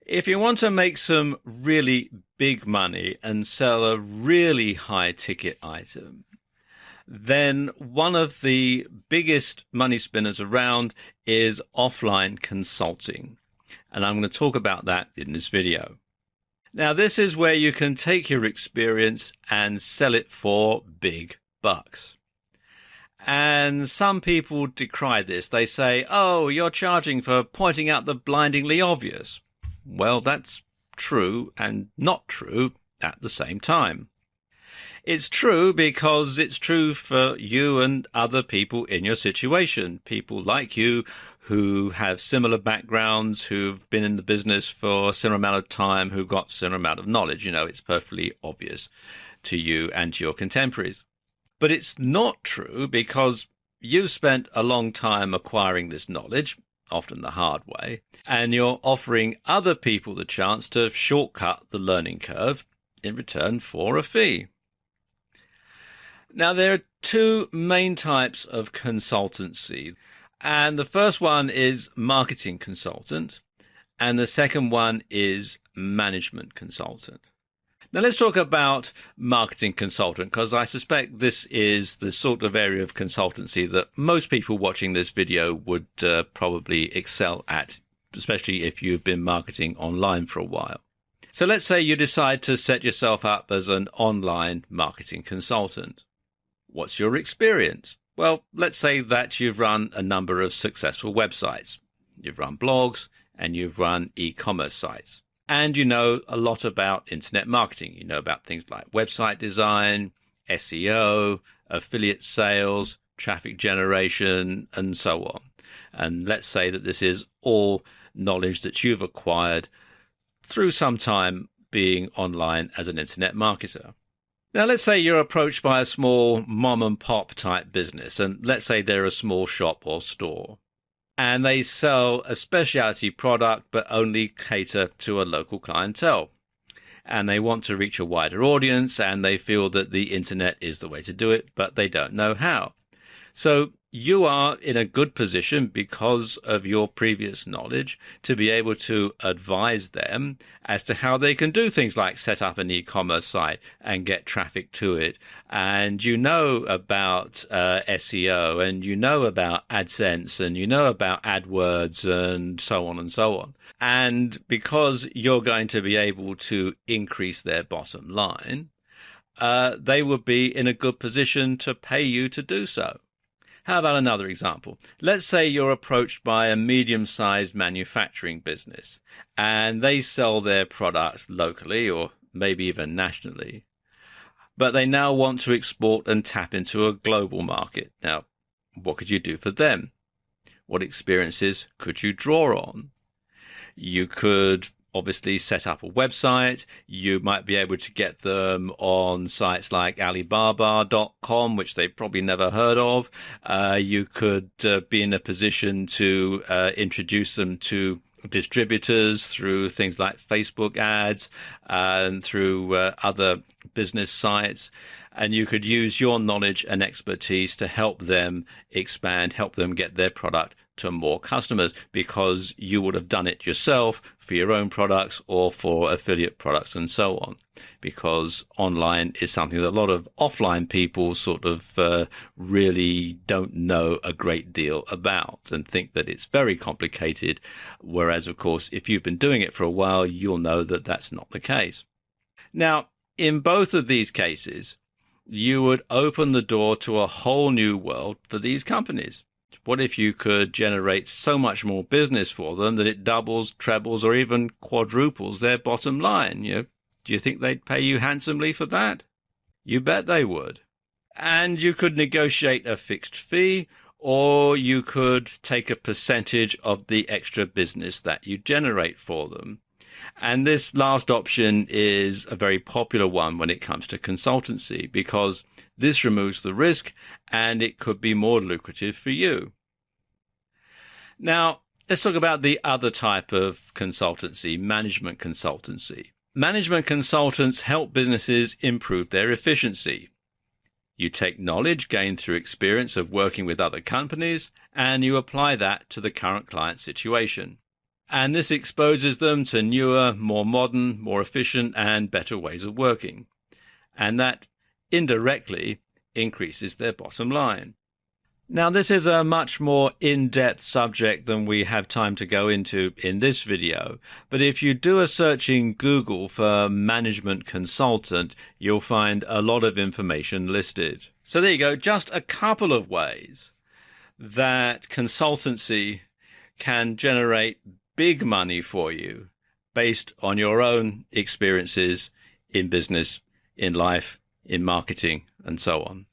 If you want to make some really big money and sell a really high ticket item, then one of the biggest money spinners around is offline consulting. And I'm going to talk about that in this video. Now, this is where you can take your experience and sell it for big bucks. And some people decry this. They say, oh, you're charging for pointing out the blindingly obvious. Well, that's true and not true at the same time. It's true because it's true for you and other people in your situation, people like you who have similar backgrounds, who've been in the business for a similar amount of time, who've got similar amount of knowledge. You know, it's perfectly obvious to you and to your contemporaries. But it's not true because you've spent a long time acquiring this knowledge, often the hard way, and you're offering other people the chance to shortcut the learning curve in return for a fee. Now, there are two main types of consultancy, and the first one is marketing consultant, and the second one is management consultant. Now, let's talk about marketing consultant, because I suspect this is the sort of area of consultancy that most people watching this video would probably excel at, especially if you've been marketing online for a while. So let's say you decide to set yourself up as an online marketing consultant. What's your experience? Well, let's say that you've run a number of successful websites. You've run blogs and you've run e-commerce sites. And you know a lot about internet marketing. You know about things like website design, SEO, affiliate sales, traffic generation, and so on. And let's say that this is all knowledge that you've acquired through some time being online as an internet marketer. Now, let's say you're approached by a small mom and pop type business, and let's say they're a small shop or store, and they sell a specialty product but only cater to a local clientele. And they want to reach a wider audience, and they feel that the internet is the way to do it, but they don't know how. So you are in a good position because of your previous knowledge to be able to advise them as to how they can do things like set up an e-commerce site and get traffic to it. And you know about SEO, and you know about AdSense, and you know about AdWords, and so on and so on. And because you're going to be able to increase their bottom line, they would be in a good position to pay you to do so. How about another example? Let's say you're approached by a medium-sized manufacturing business and they sell their products locally or maybe even nationally, but they now want to export and tap into a global market. Now, what could you do for them? What experiences could you draw on? You could obviously set up a website. You might be able to get them on sites like Alibaba.com, which they've probably never heard of. You could be in a position to introduce them to distributors through things like Facebook ads and through other business sites. And you could use your knowledge and expertise to help them expand, help them get their product to more customers, because you would have done it yourself for your own products or for affiliate products and so on. Because online is something that a lot of offline people sort of really don't know a great deal about and think that it's very complicated. Whereas, of course, if you've been doing it for a while, you'll know that that's not the case. Now, in both of these cases, you would open the door to a whole new world for these companies. What if you could generate so much more business for them that it doubles, trebles, or even quadruples their bottom line? Do you think they'd pay you handsomely for that? You bet they would. And you could negotiate a fixed fee, or you could take a percentage of the extra business that you generate for them. And this last option is a very popular one when it comes to consultancy, because this removes the risk and it could be more lucrative for you. Now, let's talk about the other type of consultancy, management consultancy. Management consultants help businesses improve their efficiency. You take knowledge gained through experience of working with other companies and you apply that to the current client situation. And this exposes them to newer, more modern, more efficient, and better ways of working. And that indirectly increases their bottom line. Now, this is a much more in-depth subject than we have time to go into in this video, but if you do a search in Google for management consultant, you'll find a lot of information listed. So there you go, just a couple of ways that consultancy can generate big money for you based on your own experiences in business, in life, in marketing, and so on.